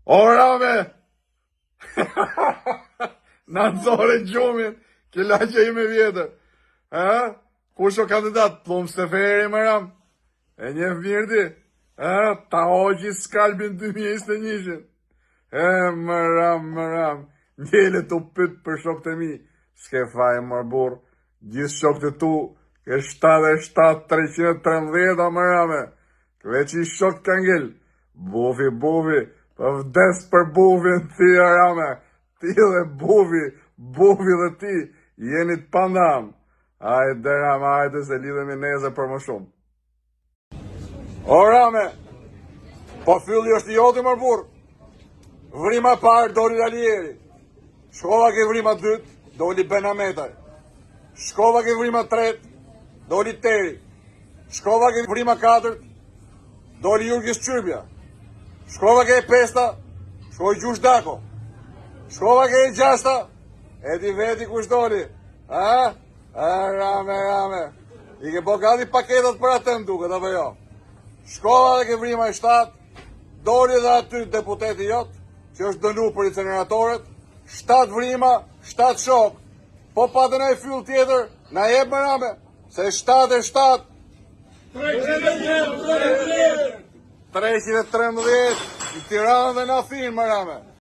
Rame! Në nëzore gjumin, këlla që ime vjetër. Kush o kandidat? Plum Steferi më ram. E një mirdi. Ta hoqi skalbin 2021. Më ram. Njele të pyt për shok të mi. S'ke faj më bur. Gjithë shok të tu. Ke 77, 313 më rame. Veç i shok të ngell. Bufi. Për vdes për bufin ti rame. Ti dhe bufi dhe ti. Jeni të pandam. Ajde rame, ajde se lidhemi neze për më shumë. O rame. Po fylli është i joti më burë. Vrima parë doli Ralieri. Shkova ke vrima dytë, doli Benametaj. Shkova ke vrima tretë, doli Teri. Shkova ke vrima katërt, doli Jurgis Qyrbja. Shkova ke pesta, shkoj Gjush Dako. Shkova ke gjashta, edi veti kush doli. Rame. I ke po gati paketat për atëm duket, apo jo? Shkova ke vrima 7, doli dhe aty deputeti jotë, që është dënu për incineratorët, 7 vrima, 7 shok. Po patë në e fyll tjetër, na jebë më rame, se 7 e 7. 313 i Tiranë dhe në Athinë më rame.